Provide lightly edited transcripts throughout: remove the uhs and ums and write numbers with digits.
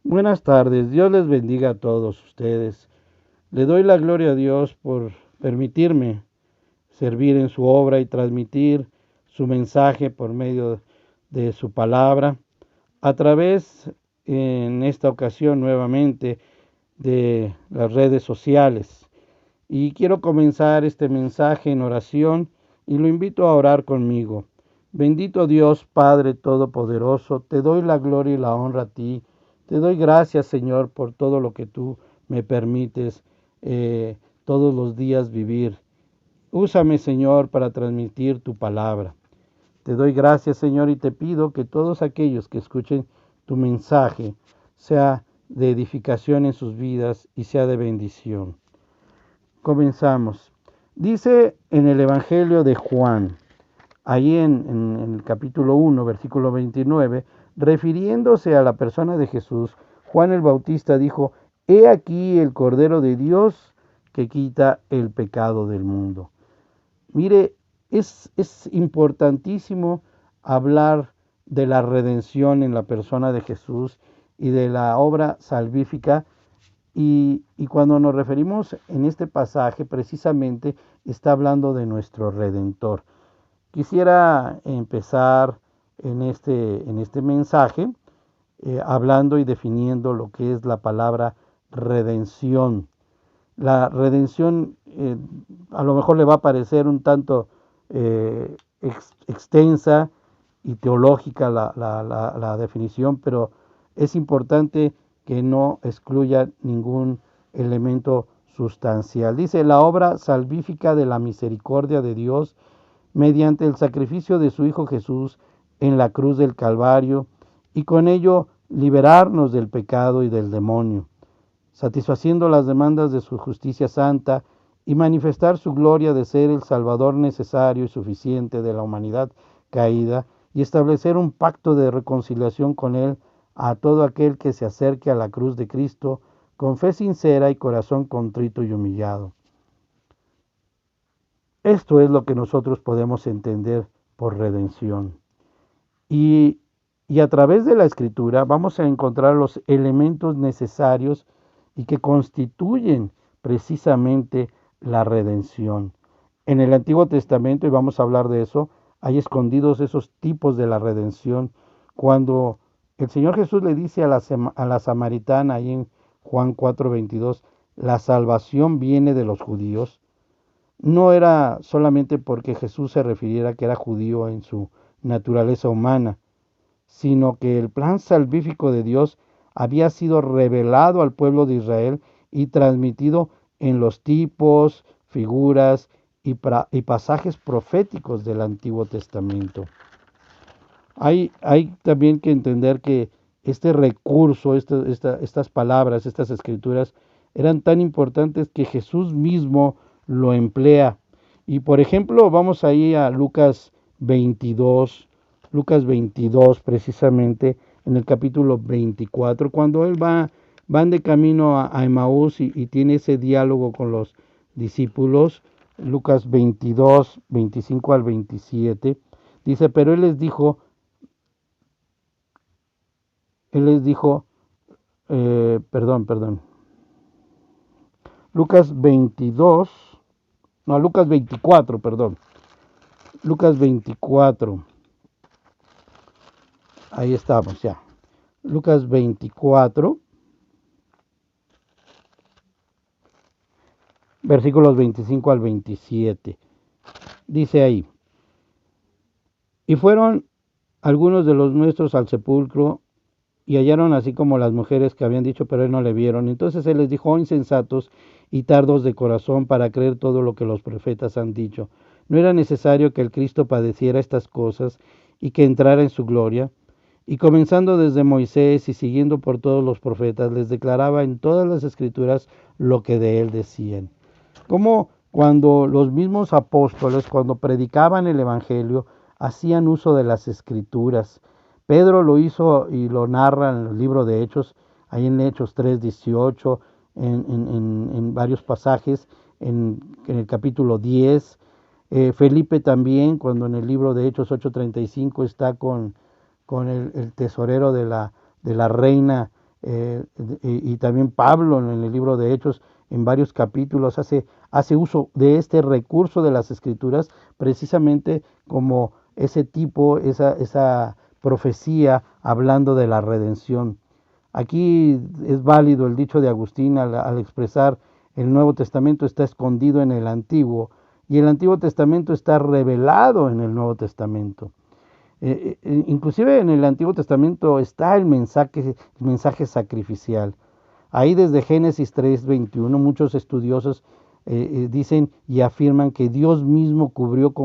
Buenas tardes, Dios les bendiga a todos ustedes. Le doy la gloria a Dios por permitirme servir en su obra y transmitir su mensaje por medio de su palabra, a través, en esta ocasión nuevamente, de las redes sociales. Y quiero comenzar este mensaje en oración y lo invito a orar conmigo. Bendito Dios, Padre Todopoderoso, te doy la gloria y la honra a ti. Te doy gracias, Señor, por todo lo que tú me permites todos los días vivir. Úsame, Señor, para transmitir tu palabra. Te doy gracias, Señor, y te pido que todos aquellos que escuchen tu mensaje sea de edificación en sus vidas y sea de bendición. Comenzamos. Dice en el Evangelio de Juan, ahí en el capítulo 1, versículo 29, refiriéndose a la persona de Jesús, Juan el Bautista dijo: He aquí el Cordero de Dios que quita el pecado del mundo. Mire, es importantísimo hablar de la redención en la persona de Jesús y de la obra salvífica. Y cuando nos referimos en este pasaje, precisamente está hablando de nuestro Redentor. Quisiera empezar en este mensaje hablando y definiendo lo que es la palabra redención. La redención a lo mejor le va a parecer un tanto extensa y teológica la definición, pero es importante que no excluya ningún elemento sustancial. Dice: la obra salvífica de la misericordia de Dios mediante el sacrificio de su Hijo Jesús en la cruz del Calvario, y con ello liberarnos del pecado y del demonio, satisfaciendo las demandas de su justicia santa y manifestar su gloria de ser el Salvador necesario y suficiente de la humanidad caída, y establecer un pacto de reconciliación con Él a todo aquel que se acerque a la cruz de Cristo con fe sincera y corazón contrito y humillado. Esto es lo que nosotros podemos entender por redención. Y, y a través de la Escritura vamos a encontrar los elementos necesarios y que constituyen precisamente la redención. En el Antiguo Testamento, y vamos a hablar de eso, hay escondidos esos tipos de la redención. Cuando el Señor Jesús le dice a la samaritana, ahí en Juan 4:22, la salvación viene de los judíos, no era solamente porque Jesús se refiriera que era judío en su naturaleza humana, sino que el plan salvífico de Dios había sido revelado al pueblo de Israel y transmitido en los tipos, figuras y pasajes proféticos del Antiguo Testamento. Hay también que entender que este recurso, estas palabras, estas escrituras, eran tan importantes que Jesús mismo lo emplea. Y por ejemplo, vamos ahí a Lucas 22 precisamente, en el capítulo 24, cuando él van de camino a Emaús y tiene ese diálogo con los discípulos. Lucas 22, 25 al 27, dice: pero él les dijo, perdón, Lucas 22, no, Lucas 24, perdón, Lucas 24, ahí estamos ya, Lucas 24, versículos 25 al 27, dice ahí: y fueron algunos de los nuestros al sepulcro, y hallaron así como las mujeres que habían dicho, pero él no le vieron. Entonces él les dijo: oh insensatos y tardos de corazón para creer todo lo que los profetas han dicho. ¿No era necesario que el Cristo padeciera estas cosas y que entrara en su gloria? Y comenzando desde Moisés y siguiendo por todos los profetas, les declaraba en todas las escrituras lo que de él decían. Como cuando los mismos apóstoles, cuando predicaban el Evangelio, hacían uso de las escrituras. Pedro lo hizo y lo narra en el libro de Hechos, ahí en Hechos 3:18, en varios pasajes, en el capítulo 10. Felipe también, cuando en el libro de Hechos 8:35 está con el tesorero de la reina y también Pablo en el libro de Hechos, en varios capítulos, hace uso de este recurso de las Escrituras, precisamente como ese tipo, esa profecía hablando de la redención. Aquí es válido el dicho de Agustín al expresar el Nuevo Testamento está escondido en el Antiguo y el Antiguo Testamento está revelado en el Nuevo Testamento. Inclusive en el Antiguo Testamento está el mensaje sacrificial. Ahí desde Génesis 3:21 muchos estudiosos dicen y afirman que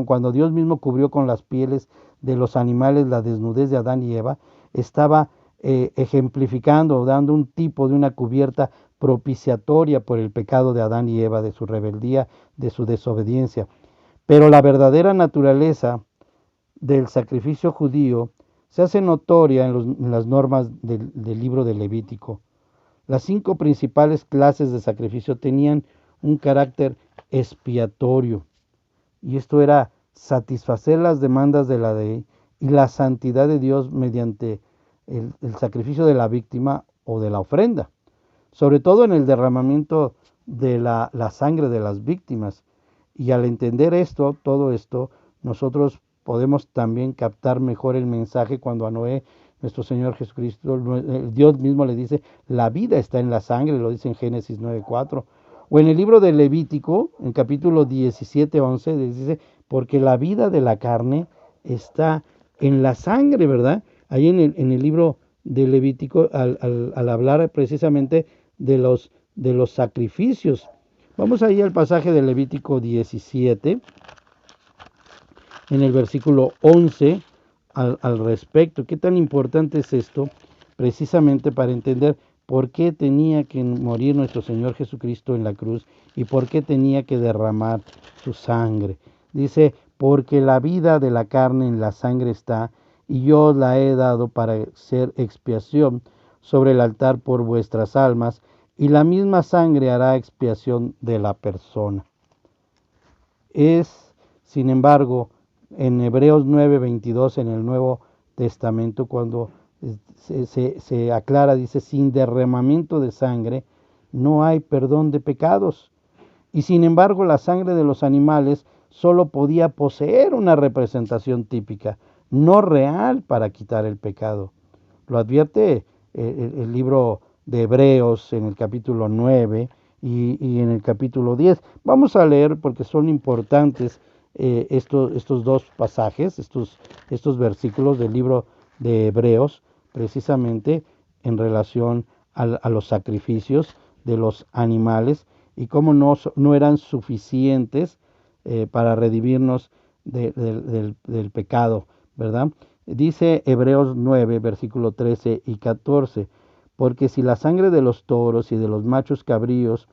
cuando Dios mismo cubrió con las pieles de los animales la desnudez de Adán y Eva, estaba ejemplificando o dando un tipo de una cubierta propiciatoria por el pecado de Adán y Eva, de su rebeldía, de su desobediencia. Pero la verdadera naturaleza del sacrificio judío se hace notoria en las normas del libro de Levítico. Las 5 principales clases de sacrificio tenían un carácter expiatorio, y esto era satisfacer las demandas de la ley y la santidad de Dios mediante el sacrificio de la víctima o de la ofrenda, sobre todo en el derramamiento de la sangre de las víctimas. Y al entender todo esto, nosotros podemos también captar mejor el mensaje cuando a Noé, nuestro Señor Jesucristo, Dios mismo le dice, la vida está en la sangre, lo dice en Génesis 9:4. O en el libro de Levítico, en capítulo 17:11, dice, porque la vida de la carne está en la sangre, ¿verdad? Ahí en el libro de Levítico, al hablar precisamente de los sacrificios. Vamos ahí al pasaje de Levítico 17, en el versículo 11, al respecto. ¿Qué tan importante es esto? Precisamente para entender por qué tenía que morir nuestro Señor Jesucristo en la cruz y por qué tenía que derramar su sangre. Dice, porque la vida de la carne en la sangre está, y yo la he dado para ser expiación sobre el altar por vuestras almas, y la misma sangre hará expiación de la persona. Es, sin embargo, en Hebreos 9:22 en el Nuevo Testamento, cuando se aclara, dice, sin derramamiento de sangre no hay perdón de pecados. Y sin embargo, la sangre de los animales solo podía poseer una representación típica, no real para quitar el pecado. Lo advierte el libro de Hebreos en el capítulo 9 y en el capítulo 10. Vamos a leer porque son importantes estos dos pasajes, estos versículos del libro de Hebreos, precisamente en relación a los sacrificios de los animales y cómo no eran suficientes para redimirnos del pecado, ¿verdad? Dice Hebreos 9, versículo 13 y 14, porque si la sangre de los toros y de los machos cabríos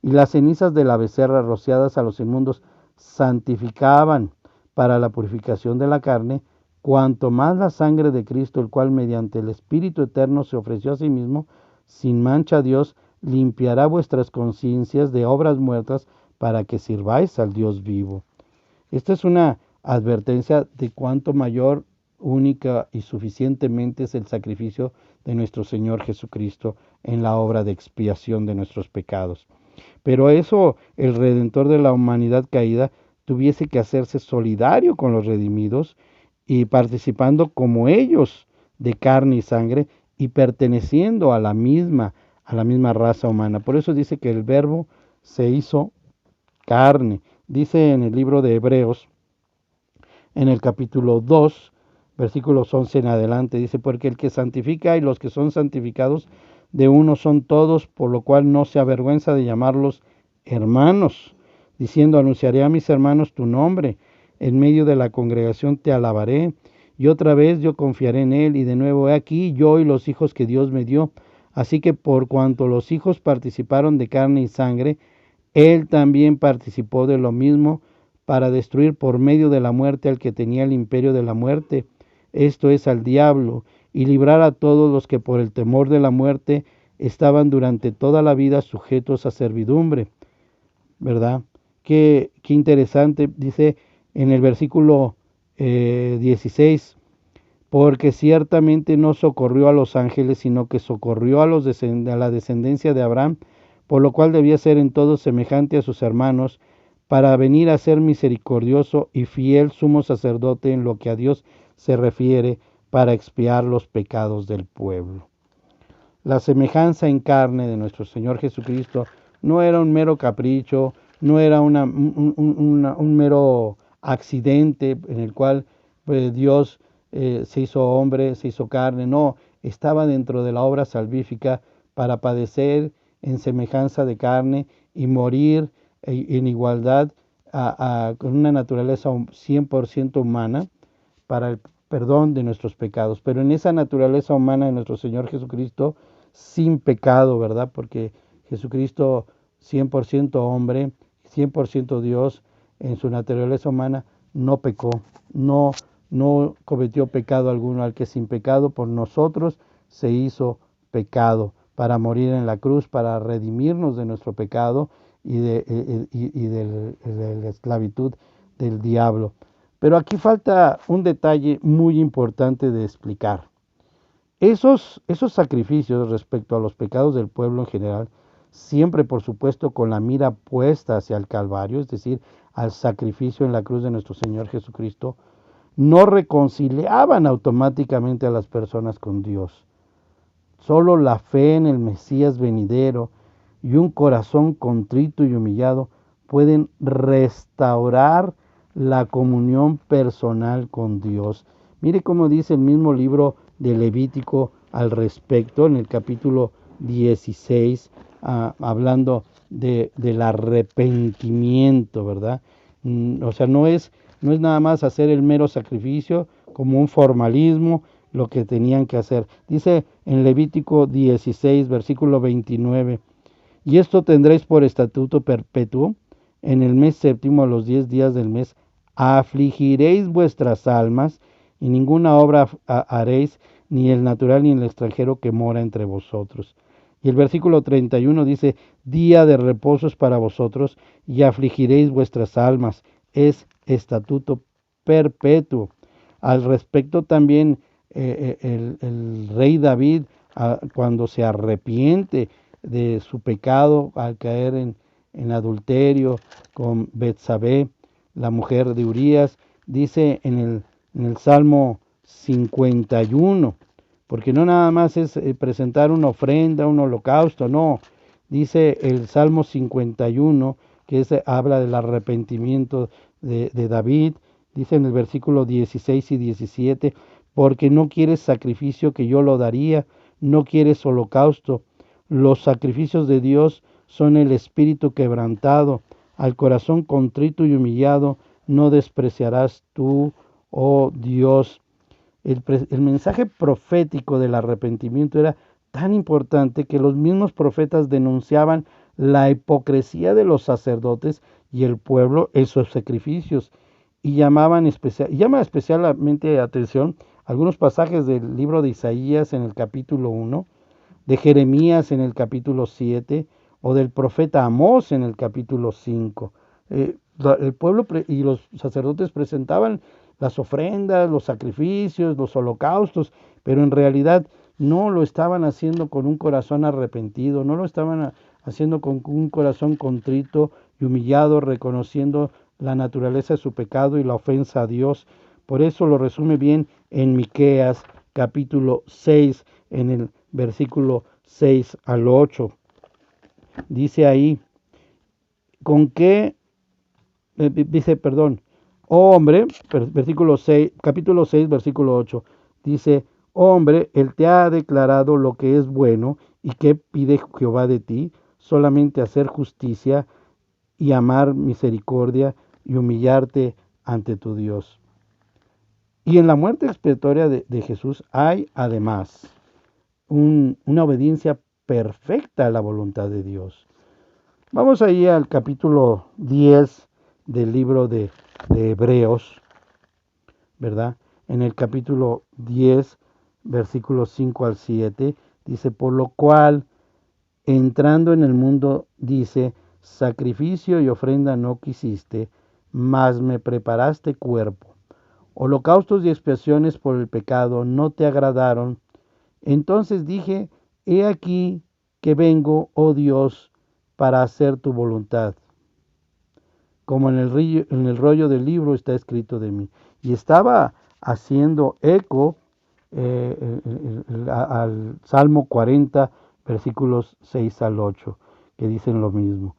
y las cenizas de la becerra rociadas a los inmundos santificaban para la purificación de la carne, cuanto más la sangre de Cristo, el cual mediante el Espíritu Eterno se ofreció a sí mismo, sin mancha a Dios, limpiará vuestras conciencias de obras muertas para que sirváis al Dios vivo. Esta es una advertencia de cuánto mayor, única y suficientemente es el sacrificio de nuestro Señor Jesucristo en la obra de expiación de nuestros pecados. Pero eso, el Redentor de la humanidad caída, tuviese que hacerse solidario con los redimidos y participando como ellos de carne y sangre y perteneciendo a la misma raza humana. Por eso dice que el Verbo se hizo carne. Dice en el libro de Hebreos, en el capítulo 2, versículos 11 en adelante, dice, porque el que santifica y los que son santificados de uno son todos, por lo cual no se avergüenza de llamarlos hermanos, diciendo, anunciaré a mis hermanos tu nombre, en medio de la congregación te alabaré, y otra vez yo confiaré en él, y de nuevo he aquí yo y los hijos que Dios me dio. Así que por cuanto los hijos participaron de carne y sangre, él también participó de lo mismo, para destruir por medio de la muerte al que tenía el imperio de la muerte, esto es al diablo, y librar a todos los que por el temor de la muerte estaban durante toda la vida sujetos a servidumbre. ¿Verdad? Qué interesante, dice en el versículo 16, porque ciertamente no socorrió a los ángeles, sino que socorrió a la descendencia de Abraham, por lo cual debía ser en todo semejante a sus hermanos, para venir a ser misericordioso y fiel sumo sacerdote en lo que a Dios se refiere, para expiar los pecados del pueblo. La semejanza en carne de nuestro Señor Jesucristo no era un mero capricho, no era un mero accidente en el cual Dios se hizo hombre, se hizo carne, no, estaba dentro de la obra salvífica para padecer en semejanza de carne y morir en igualdad con una naturaleza 100% humana para el perdón de nuestros pecados. Pero en esa naturaleza humana de nuestro Señor Jesucristo, sin pecado, ¿verdad? Porque Jesucristo, 100% hombre, 100% Dios, en su naturaleza humana, no pecó, no cometió pecado alguno, al que sin pecado por nosotros se hizo pecado, para morir en la cruz, para redimirnos de nuestro pecado y de la esclavitud del diablo. Pero aquí falta un detalle muy importante de explicar. Esos sacrificios respecto a los pecados del pueblo en general, siempre por supuesto con la mira puesta hacia el Calvario, es decir, al sacrificio en la cruz de nuestro Señor Jesucristo, no reconciliaban automáticamente a las personas con Dios. Solo la fe en el Mesías venidero y un corazón contrito y humillado pueden restaurar la comunión personal con Dios. Mire cómo dice el mismo libro de Levítico al respecto, en el capítulo 16, hablando del arrepentimiento, ¿verdad? O sea, no es nada más hacer el mero sacrificio como un formalismo, lo que tenían que hacer. Dice en Levítico 16, versículo 29, y esto tendréis por estatuto perpetuo, en el mes séptimo, a los 10 días del mes, afligiréis vuestras almas, y ninguna obra haréis, ni el natural ni el extranjero que mora entre vosotros. Y el versículo 31 dice, día de reposo es para vosotros, y afligiréis vuestras almas, es estatuto perpetuo. Al respecto también el rey David, cuando se arrepiente de su pecado al caer en adulterio con Betsabé, la mujer de Urías, dice en el Salmo 51, porque no nada más es presentar una ofrenda, un holocausto, no, dice el Salmo 51, que habla del arrepentimiento de David, dice en el versículo 16 y 17, porque no quieres sacrificio que yo lo daría, no quieres holocausto. Los sacrificios de Dios son el espíritu quebrantado, al corazón contrito y humillado no despreciarás tú, oh Dios. El mensaje profético del arrepentimiento era tan importante que los mismos profetas denunciaban la hipocresía de los sacerdotes y el pueblo en sus sacrificios y llama especialmente atención algunos pasajes del libro de Isaías en el capítulo 1, de Jeremías en el capítulo 7 o del profeta Amós en el capítulo 5. El pueblo y los sacerdotes presentaban las ofrendas, los sacrificios, los holocaustos, pero en realidad no lo estaban haciendo con un corazón arrepentido, no lo estaban haciendo con un corazón contrito y humillado, reconociendo la naturaleza de su pecado y la ofensa a Dios. Por eso lo resume bien en Miqueas capítulo 6, en el versículo 6 al 8. Dice ahí, ¿con qué? Oh hombre, versículo 6, capítulo 6, versículo 8, dice, oh hombre, él te ha declarado lo que es bueno y qué pide Jehová de ti, solamente hacer justicia y amar misericordia y humillarte ante tu Dios. Y en la muerte expiatoria de Jesús hay además una obediencia perfecta a la voluntad de Dios. Vamos ahí al capítulo 10 del libro de Hebreos, ¿verdad? En el capítulo 10, versículos 5 al 7, dice, por lo cual, entrando en el mundo, dice, sacrificio y ofrenda no quisiste, mas me preparaste cuerpo. holocaustos y expiaciones por el pecado no te agradaron. Entonces dije, he aquí que vengo, oh Dios, para hacer tu voluntad. Como en el rollo del libro está escrito de mí. Y estaba haciendo eco al Salmo 40, versículos 6 al 8, que dicen lo mismo.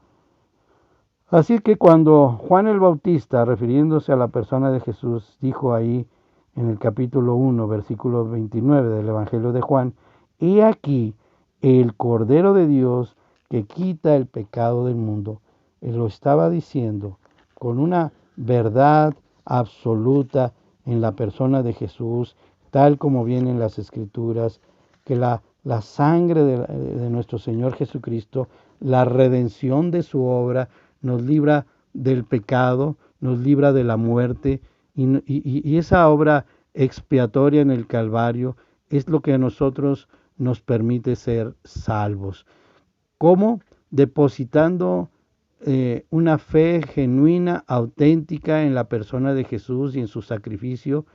Así que cuando Juan el Bautista, refiriéndose a la persona de Jesús, dijo ahí en el capítulo 1, versículo 29 del Evangelio de Juan, he aquí el Cordero de Dios que quita el pecado del mundo. Él lo estaba diciendo con una verdad absoluta en la persona de Jesús, tal como viene en las Escrituras, que la sangre de nuestro Señor Jesucristo, la redención de su obra, nos libra del pecado, nos libra de la muerte, y esa obra expiatoria en el Calvario es lo que a nosotros nos permite ser salvos. ¿Cómo? Depositando una fe genuina, auténtica en la persona de Jesús y en su sacrificio,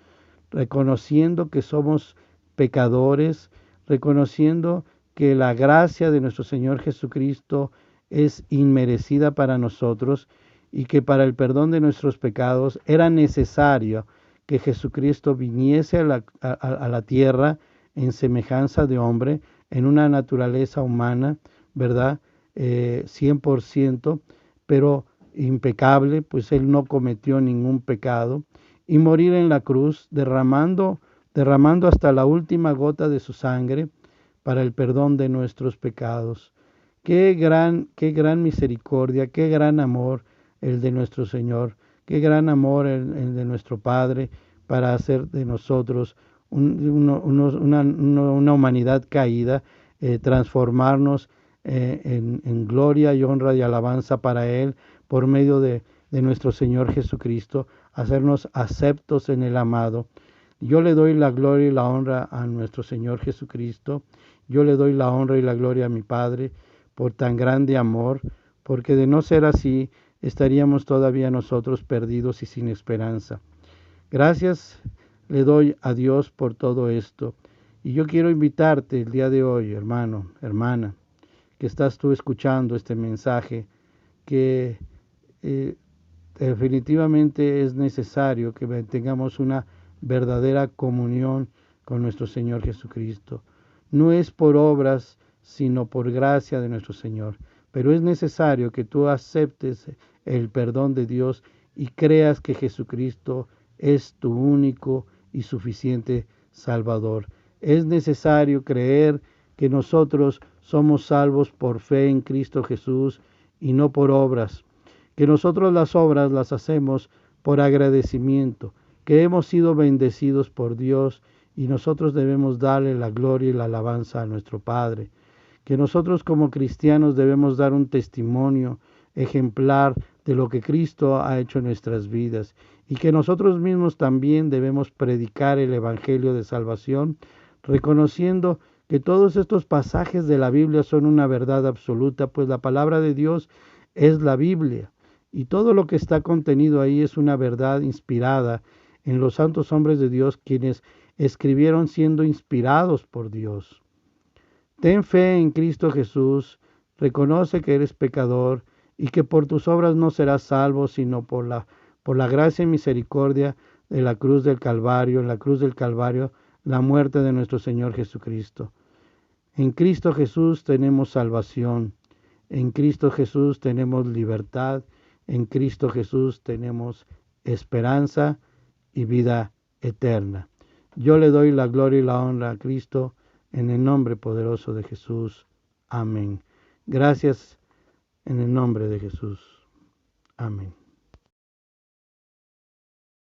reconociendo que somos pecadores, reconociendo que la gracia de nuestro Señor Jesucristo es inmerecida para nosotros y que para el perdón de nuestros pecados era necesario que Jesucristo viniese a la tierra en semejanza de hombre, en una naturaleza humana, ¿verdad? 100%, pero impecable, pues Él no cometió ningún pecado, y morir en la cruz, derramando hasta la última gota de su sangre para el perdón de nuestros pecados. Qué gran misericordia, qué gran amor el de nuestro Señor, qué gran amor el de nuestro Padre para hacer de nosotros una humanidad caída, transformarnos en gloria y honra y alabanza para Él por medio de nuestro Señor Jesucristo, hacernos aceptos en el amado. Yo le doy la gloria y la honra a nuestro Señor Jesucristo. Yo le doy la honra y la gloria a mi Padre por tan grande amor, porque de no ser así, estaríamos todavía nosotros perdidos y sin esperanza. Gracias le doy a Dios por todo esto. Y yo quiero invitarte el día de hoy, hermano, hermana, que estás tú escuchando este mensaje, que definitivamente es necesario que tengamos una verdadera comunión con nuestro Señor Jesucristo. No es por obras, sino por gracia de nuestro Señor. Pero es necesario que tú aceptes el perdón de Dios y creas que Jesucristo es tu único y suficiente Salvador. Es necesario creer que nosotros somos salvos por fe en Cristo Jesús y no por obras, que nosotros las obras las hacemos por agradecimiento, que hemos sido bendecidos por Dios y nosotros debemos darle la gloria y la alabanza a nuestro Padre, que nosotros como cristianos debemos dar un testimonio ejemplar de lo que Cristo ha hecho en nuestras vidas y que nosotros mismos también debemos predicar el Evangelio de salvación, reconociendo que todos estos pasajes de la Biblia son una verdad absoluta, pues la palabra de Dios es la Biblia y todo lo que está contenido ahí es una verdad inspirada en los santos hombres de Dios, quienes escribieron siendo inspirados por Dios. Ten fe en Cristo Jesús, reconoce que eres pecador y que por tus obras no serás salvo, sino por la gracia y misericordia de la cruz del Calvario, en la cruz del Calvario, la muerte de nuestro Señor Jesucristo. En Cristo Jesús tenemos salvación, en Cristo Jesús tenemos libertad, en Cristo Jesús tenemos esperanza y vida eterna. Yo le doy la gloria y la honra a Cristo en el nombre poderoso de Jesús. Amén. Gracias en el nombre de Jesús. Amén.